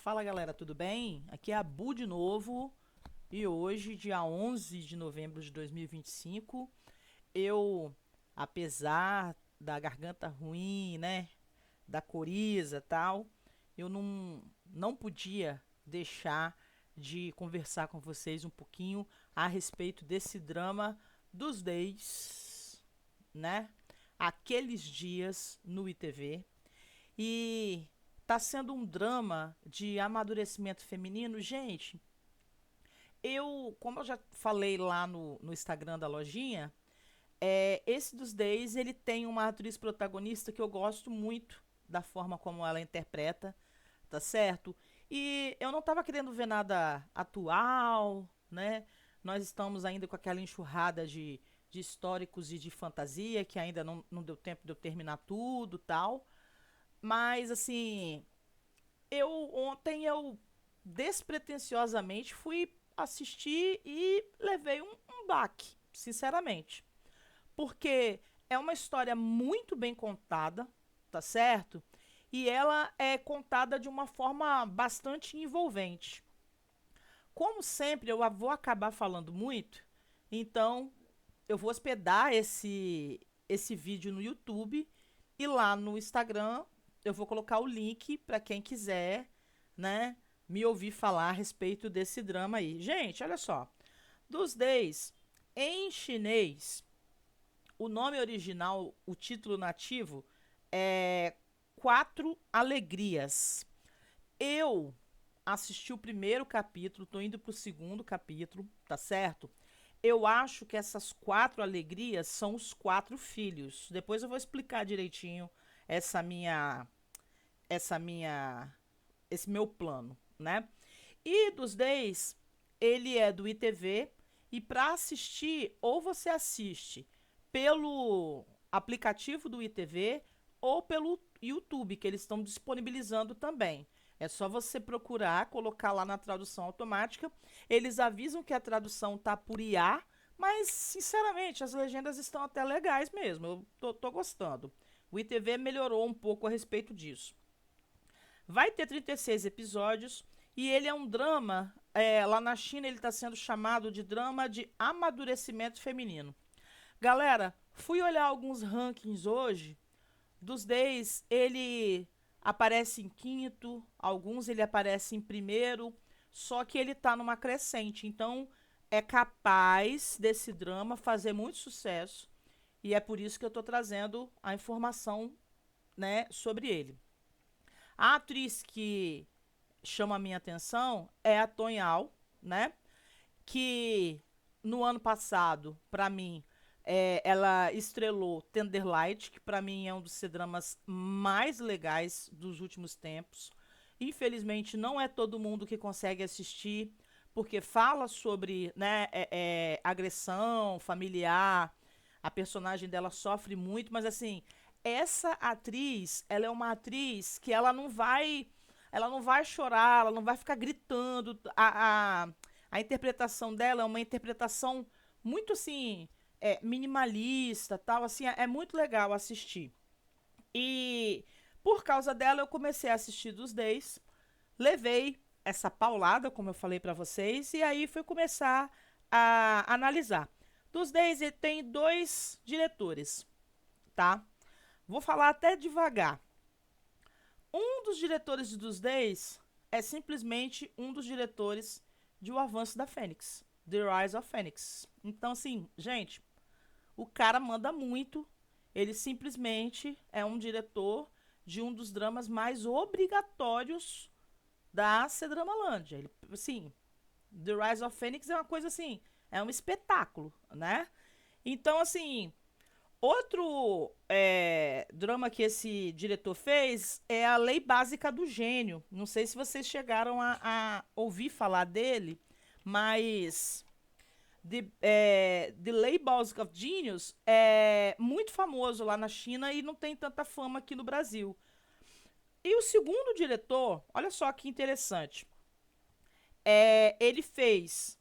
Fala galera, tudo bem? Aqui é a Bu de novo e hoje, dia 11 de novembro de 2025, eu, apesar da garganta ruim, né, da coriza e tal, eu não podia deixar de conversar com vocês um pouquinho a respeito desse drama dos Days, né? Aqueles dias no ITV. E tá sendo um drama de amadurecimento feminino. Gente, como eu já falei lá no Instagram da lojinha, esse dos Days, ele tem uma atriz protagonista que eu gosto muito da forma como ela interpreta, tá certo? E eu não tava querendo ver nada atual, né? Nós estamos ainda com aquela enxurrada de históricos e de fantasia, que ainda não deu tempo de eu terminar tudo tal. Mas, assim, ontem eu despretensiosamente fui assistir e levei um baque, sinceramente. Porque é uma história muito bem contada, tá certo? E ela é contada de uma forma bastante envolvente. Como sempre, eu vou acabar falando muito, então eu vou hospedar esse vídeo no YouTube e lá no Instagram eu vou colocar o link para quem quiser, né, me ouvir falar a respeito desse drama aí. Gente, olha só. Dos Days, em chinês, o nome original, o título nativo é Quatro Alegrias. Eu assisti o primeiro capítulo, tô indo pro segundo capítulo, tá certo? Eu acho que essas quatro alegrias são os quatro filhos. Depois eu vou explicar direitinho essa minha, essa minha, esse meu plano, né? E dos Days, ele é do ITV e para assistir, ou você assiste pelo aplicativo do ITV ou pelo YouTube, que eles estão disponibilizando também. É só você procurar, colocar lá na tradução automática. Eles avisam que a tradução tá por IA, mas sinceramente as legendas estão até legais mesmo. Eu tô gostando. O ITV melhorou um pouco a respeito disso. Vai ter 36 episódios e ele é um drama. Lá na China ele está sendo chamado de drama de amadurecimento feminino. Galera, fui olhar alguns rankings hoje. Dos 10, ele aparece em quinto, alguns ele aparece em primeiro, só que ele tá numa crescente. Então é capaz desse drama fazer muito sucesso. E é por isso que eu tô trazendo a informação, né, sobre ele. A atriz que chama a minha atenção é a Tonhal, né? Que no ano passado, para mim, ela estrelou Tender Light, que para mim é um dos dramas mais legais dos últimos tempos. Infelizmente, não é todo mundo que consegue assistir, porque fala sobre, né, agressão familiar. A personagem dela sofre muito, mas assim, essa atriz, ela é uma atriz que ela não vai chorar, ela não vai ficar gritando. A interpretação dela é uma interpretação muito assim, minimalista, tal, assim, é muito legal assistir. E por causa dela eu comecei a assistir dos Days, levei essa paulada, como eu falei pra vocês, e aí fui começar a analisar. Dos Days ele tem dois diretores, tá? Vou falar até devagar. Um dos diretores de dos Days é simplesmente um dos diretores de O Avanço da Fênix, The Rise of Phoenix. Então, assim, gente, o cara manda muito. Ele simplesmente é um diretor de um dos dramas mais obrigatórios da C-Dramalândia. Ele, assim, The Rise of Phoenix é uma coisa assim, é um espetáculo, né? Então, assim, outro drama que esse diretor fez é a Lei Básica do Gênio. Não sei se vocês chegaram a ouvir falar dele, mas The Lay Basic of Genius é muito famoso lá na China e não tem tanta fama aqui no Brasil. E o segundo diretor, olha só que interessante, ele fez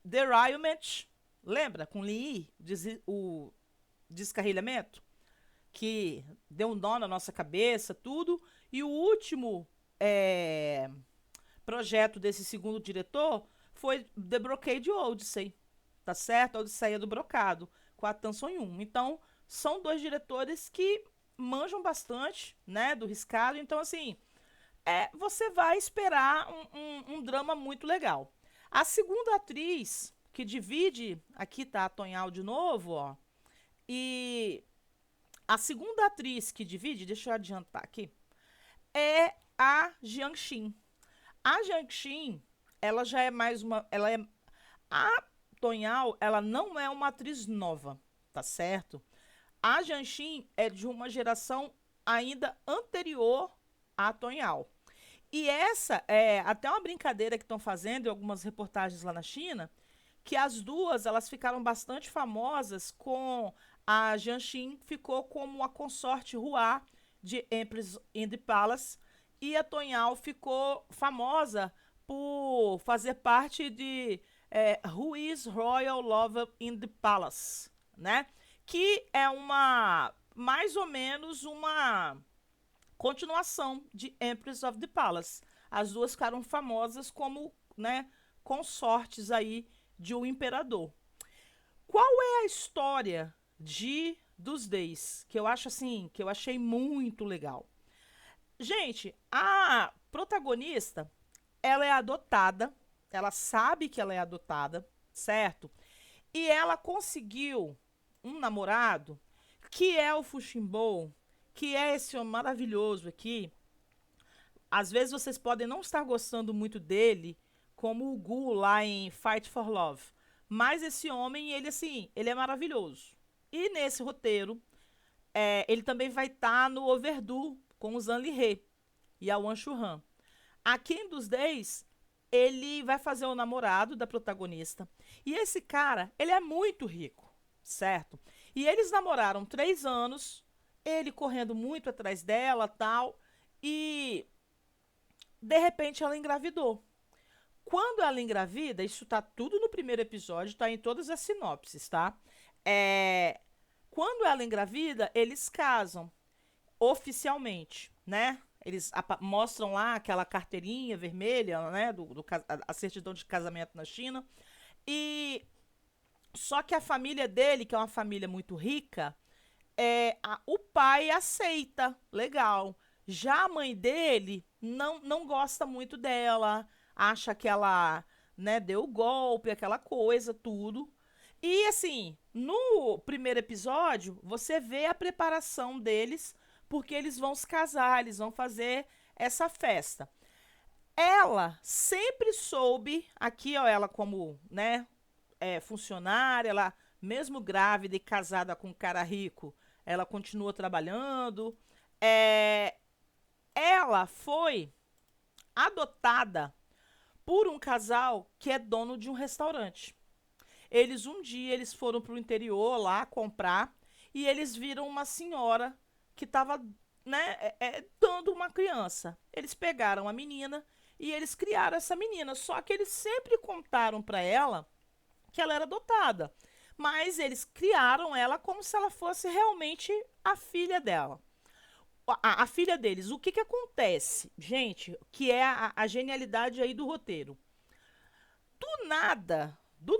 Derailment, lembra? Com Lee, o descarrilhamento, que deu um nó na nossa cabeça, tudo. E o último projeto desse segundo diretor foi The Brocade Odyssey, tá certo? A Odisseia do Brocado, com a Tan Sung-yoon. Então, são dois diretores que manjam bastante, né, do riscado. Então, assim, você vai esperar um drama muito legal. A segunda atriz que divide, aqui tá a Tonhal de novo, ó, e a segunda atriz que divide, deixa eu adiantar aqui, é a Jiang Xin. A Jiang Xin, ela já é mais uma, ela é a Tonhal, ela não é uma atriz nova, tá certo? A Jiang Xin é de uma geração ainda anterior à Tonhal. E essa é até uma brincadeira que estão fazendo em algumas reportagens lá na China, que as duas elas ficaram bastante famosas com a Jianxin ficou como a consorte Hua de Empress in the Palace e a Tonhal ficou famosa por fazer parte de Who is Royal Lover in the Palace, né? Que é uma mais ou menos uma continuação de Empress of the Palace. As duas ficaram famosas como, né, consortes aí de um imperador. Qual é a história de dos Days? Que eu acho assim, que eu achei muito legal. Gente, a protagonista, ela é adotada, ela sabe que ela é adotada, certo? E ela conseguiu um namorado que é o Fushimbo, que é esse homem maravilhoso aqui. Às vezes vocês podem não estar gostando muito dele, como o Gu lá em Fight for Love. Mas esse homem, ele assim, ele é maravilhoso. E nesse roteiro, ele também vai estar no Overdue com o Zhang Lihe e a Wang Shuhan. Aqui em Dos 10, ele vai fazer o namorado da protagonista. E esse cara, ele é muito rico, certo? E eles namoraram 3 anos, ele correndo muito atrás dela, tal, e de repente ela engravidou. Quando ela engravida, isso tá tudo no primeiro episódio, tá em todas as sinopses, tá? É, quando ela engravida, eles casam oficialmente, né? Eles mostram lá aquela carteirinha vermelha, né? A certidão de casamento na China. E só que a família dele, que é uma família muito rica, o pai aceita, legal. Já a mãe dele não gosta muito dela, acha que ela, né, deu o golpe, aquela coisa, tudo. E assim, no primeiro episódio, você vê a preparação deles, porque eles vão se casar, eles vão fazer essa festa. Ela sempre soube, aqui ó, ela como, né, funcionária, ela mesmo grávida e casada com um cara rico, ela continua trabalhando. É, ela foi adotada por um casal que é dono de um restaurante. Eles um dia eles foram para o interior lá comprar e eles viram uma senhora que estava, né, dando uma criança. Eles pegaram a menina e eles criaram essa menina. Só que eles sempre contaram para ela que ela era adotada, mas eles criaram ela como se ela fosse realmente a filha dela. A filha deles. O que que acontece, gente, que é a genialidade aí do roteiro? Do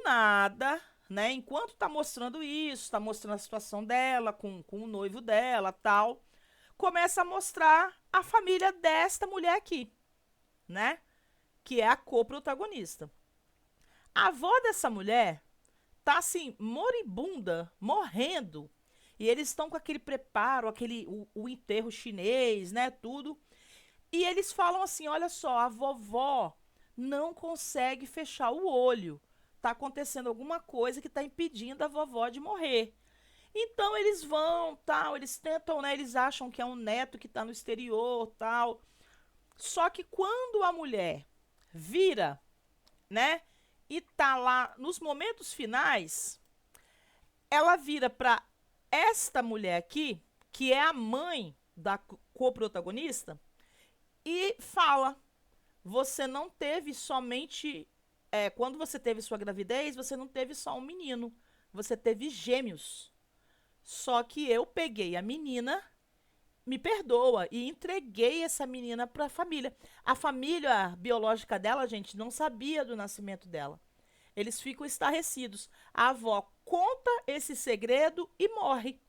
nada, né? Enquanto tá mostrando isso, tá mostrando a situação dela com o noivo dela, tal, começa a mostrar a família desta mulher aqui, né? Que é a co-protagonista. A avó dessa mulher tá assim, moribunda, morrendo. E eles estão com aquele preparo, o enterro chinês, né? Tudo. E eles falam assim: olha só, a vovó não consegue fechar o olho. Tá acontecendo alguma coisa que tá impedindo a vovó de morrer. Então eles vão, tal, eles tentam, né? Eles acham que é um neto que tá no exterior, tal. Só que quando a mulher vira, né? E tá lá nos momentos finais, ela vira para esta mulher aqui, que é a mãe da co-protagonista, e fala: você não teve somente. Quando você teve sua gravidez, você não teve só um menino, você teve gêmeos. Só que eu peguei a menina me perdoa e entreguei essa menina para a família. A família biológica dela, gente, não sabia do nascimento dela. Eles ficam estarrecidos. A avó conta esse segredo e morre.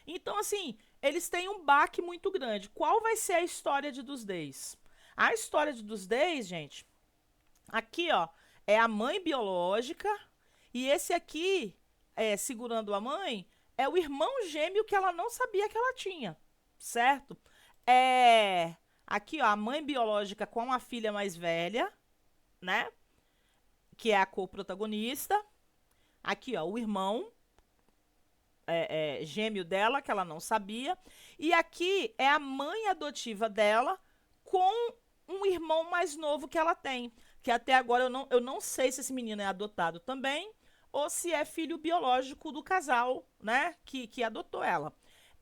Então, assim, eles têm um baque muito grande. Qual vai ser a história de Dos Days? A história de Dos Days, gente, aqui, ó, é a mãe biológica e esse aqui, segurando a mãe, é o irmão gêmeo que ela não sabia que ela tinha, certo? É aqui, ó, a mãe biológica com a filha mais velha, né? Que é a co-protagonista. Aqui, ó, o irmão gêmeo dela, que ela não sabia. E aqui é a mãe adotiva dela com um irmão mais novo que ela tem. Que até agora eu não sei se esse menino é adotado também ou se é filho biológico do casal, né? Que adotou ela.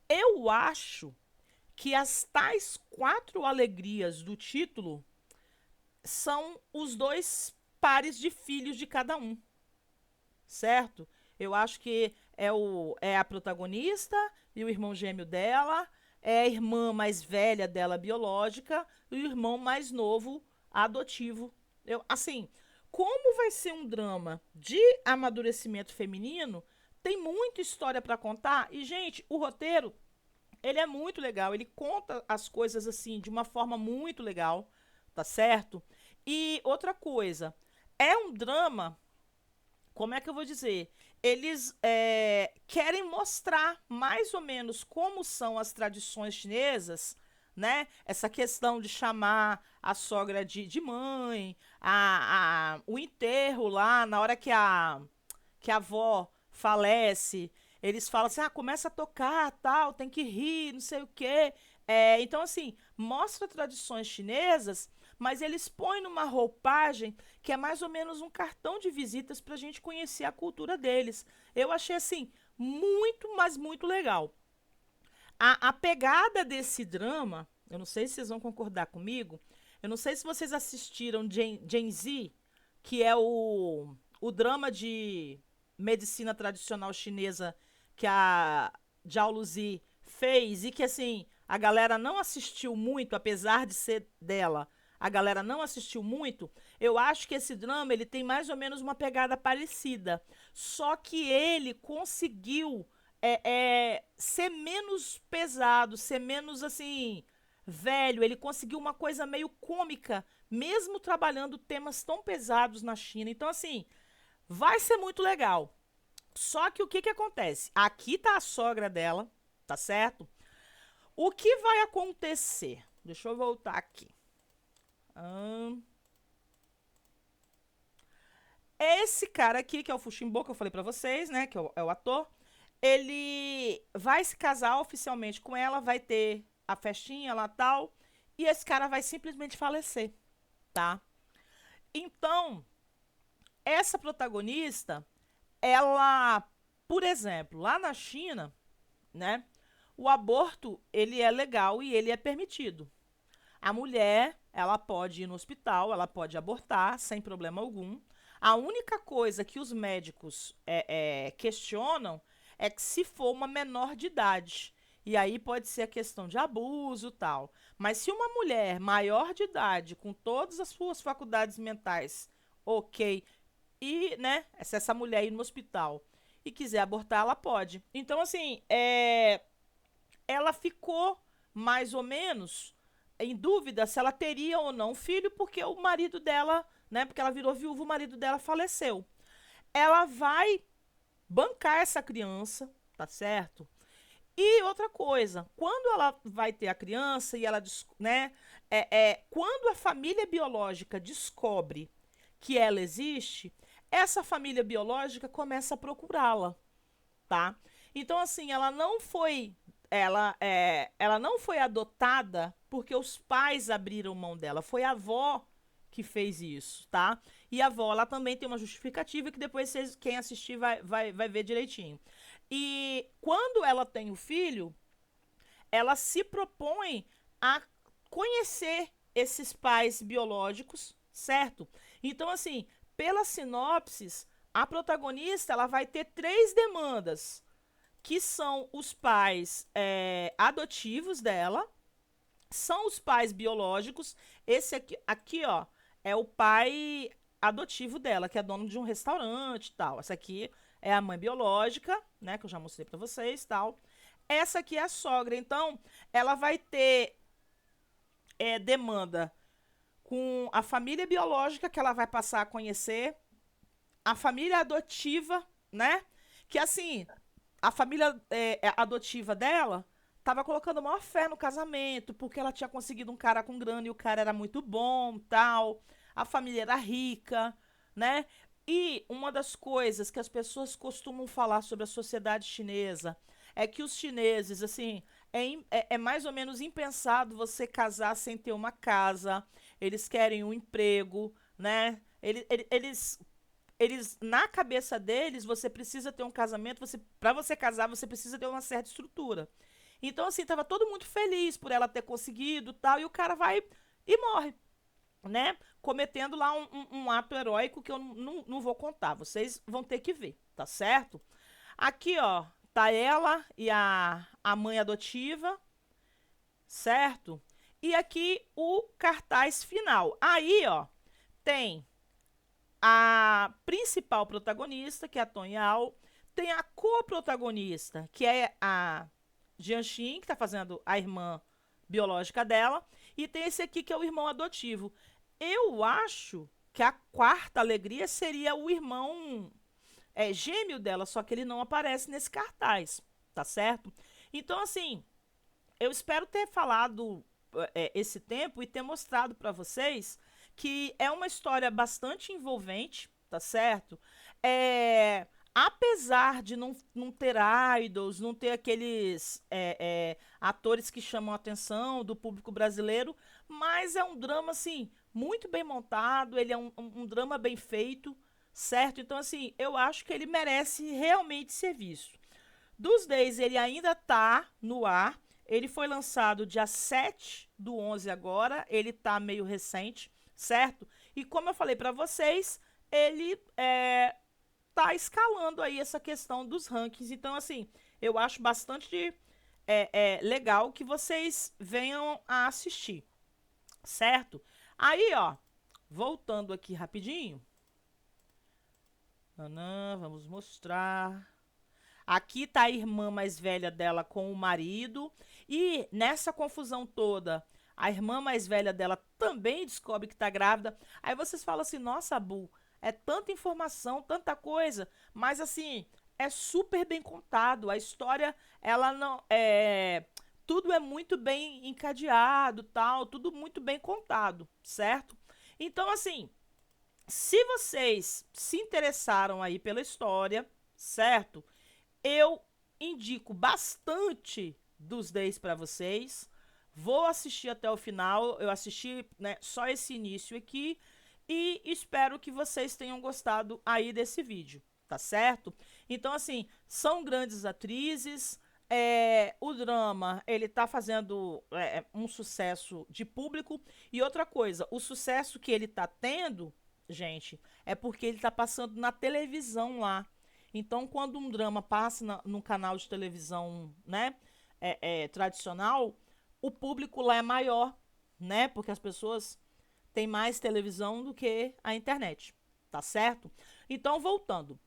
Eu acho que as tais quatro alegrias do título são os dois pares de filhos de cada um, certo? Eu acho que é a protagonista e o irmão gêmeo dela, é a irmã mais velha dela biológica e o irmão mais novo adotivo. Assim, como vai ser um drama de amadurecimento feminino, tem muita história para contar e, gente, o roteiro, ele é muito legal, ele conta as coisas assim de uma forma muito legal, tá certo? E outra coisa, é um drama, como é que eu vou dizer? Eles querem mostrar mais ou menos como são as tradições chinesas, né? Essa questão de chamar a sogra de mãe, o enterro lá, na hora que a avó falece, eles falam assim: ah, começa a tocar, tal, tem que rir, não sei o quê. Então, assim, mostra tradições chinesas, mas eles põem numa roupagem que é mais ou menos um cartão de visitas para a gente conhecer a cultura deles. Eu achei, assim, muito, mas muito legal. A pegada desse drama, eu não sei se vocês vão concordar comigo, eu não sei se vocês assistiram Gen Z, que é o drama de medicina tradicional chinesa que a Zhao Luzi fez e que, assim, a galera não assistiu muito, apesar de ser dela, a galera não assistiu muito. Eu acho que esse drama ele tem mais ou menos uma pegada parecida, só que ele conseguiu ser menos pesado, ser menos assim velho. Ele conseguiu uma coisa meio cômica, mesmo trabalhando temas tão pesados na China. Então, assim, vai ser muito legal. Só que o que que acontece? Aqui tá a sogra dela, tá certo? O que vai acontecer? Deixa eu voltar aqui. Esse cara aqui, que é o Fuximbo, que eu falei pra vocês, né? Que é o ator. Ele vai se casar oficialmente com ela, vai ter a festinha lá tal. E esse cara vai simplesmente falecer, tá? Então, essa protagonista, ela, por exemplo, lá na China, né? O aborto, ele é legal e ele é permitido. A mulher, ela pode ir no hospital, ela pode abortar sem problema algum. A única coisa que os médicos questionam é que se for uma menor de idade. E aí pode ser a questão de abuso e tal. Mas se uma mulher maior de idade, com todas as suas faculdades mentais, ok, e, né, se essa mulher ir no hospital e quiser abortar, ela pode. Então, assim, ela ficou mais ou menos em dúvida se ela teria ou não filho, porque o marido dela, né? Porque ela virou viúva, o marido dela faleceu. Ela vai bancar essa criança, tá certo? E outra coisa, quando ela vai ter a criança e ela, né? Quando a família biológica descobre que ela existe, essa família biológica começa a procurá-la, tá? Então, assim, ela não foi adotada porque os pais abriram mão dela, foi a avó que fez isso, tá? E a avó, ela também tem uma justificativa que depois quem assistir vai ver direitinho. E quando ela tem o filho, ela se propõe a conhecer esses pais biológicos, certo? Então, assim, pela sinopse, a protagonista ela vai ter três demandas que são os pais adotivos dela, são os pais biológicos. Esse aqui, ó, é o pai adotivo dela, que é dono de um restaurante e tal. Essa aqui é a mãe biológica, né, que eu já mostrei pra vocês, tal. Essa aqui é a sogra. Então, ela vai ter demanda com a família biológica que ela vai passar a conhecer, a família adotiva, né? Que assim, a família adotiva dela tava colocando maior fé no casamento, porque ela tinha conseguido um cara com grana e o cara era muito bom, tal. A família era rica, né? E uma das coisas que as pessoas costumam falar sobre a sociedade chinesa é que os chineses, assim, é mais ou menos impensado você casar sem ter uma casa. Eles querem um emprego, né? Eles, na cabeça deles, você precisa ter um casamento, para você casar, você precisa ter uma certa estrutura. Então, assim, tava todo mundo feliz por ela ter conseguido tal, e o cara vai e morre, né? Cometendo lá um ato heróico que eu não vou contar, vocês vão ter que ver, tá certo? Aqui, ó, tá ela e a mãe adotiva, certo? E aqui o cartaz final. Aí, ó, tem a principal protagonista, que é a Tonhao, tem a co-protagonista, que é a Jianxin, que tá fazendo a irmã biológica dela, e tem esse aqui que é o irmão adotivo. Eu acho que a quarta alegria seria o irmão gêmeo dela, só que ele não aparece nesse cartaz, tá certo? Então, assim, eu espero ter falado esse tempo e ter mostrado para vocês que é uma história bastante envolvente, tá certo? Apesar de não ter idols, não ter aqueles atores que chamam a atenção do público brasileiro, mas é um drama, assim, muito bem montado, ele é um drama bem feito, certo? Então, assim, eu acho que ele merece realmente ser visto. Dos 10, ele ainda tá no ar. Ele foi lançado dia 7/11 agora. Ele tá meio recente, certo? E como eu falei pra vocês, ele tá escalando aí essa questão dos rankings. Então, assim, eu acho bastante legal que vocês venham a assistir, certo? Aí, ó, voltando aqui rapidinho. Vamos mostrar. Aqui tá a irmã mais velha dela com o marido. E nessa confusão toda, a irmã mais velha dela também descobre que tá grávida. Aí vocês falam assim: nossa, Bu, é tanta informação, tanta coisa. Mas assim, é super bem contado. A história, ela não. Tudo é muito bem encadeado, tal. Tudo muito bem contado, certo? Então, assim, se vocês se interessaram aí pela história, certo? Eu indico bastante dos 10 para vocês. Vou assistir até o final. Eu assisti, né, só esse início aqui. E espero que vocês tenham gostado aí desse vídeo, tá certo? Então, assim, são grandes atrizes. O drama, ele tá fazendo um sucesso de público. E outra coisa, o sucesso que ele tá tendo, gente, é porque ele tá passando na televisão lá. Então, quando um drama passa num canal de televisão, né, tradicional, o público lá é maior, né, porque as pessoas têm mais televisão do que a internet, tá certo? Então, voltando.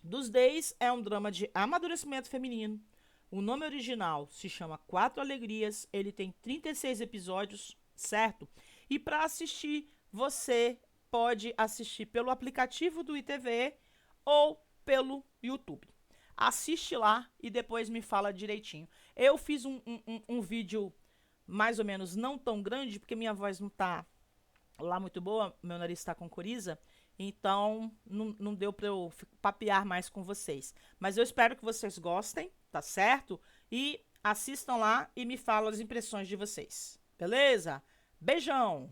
Dos 10 é um drama de amadurecimento feminino. O nome original se chama Quatro Alegrias. Ele tem 36 episódios, certo? E para assistir, você pode assistir pelo aplicativo do ITV ou pelo YouTube. Assiste lá e depois me fala direitinho. Eu fiz um vídeo mais ou menos não tão grande, porque minha voz não tá lá muito boa, meu nariz tá com coriza, então não deu pra eu papear mais com vocês. Mas eu espero que vocês gostem, tá certo? E assistam lá e me falam as impressões de vocês. Beleza? Beijão!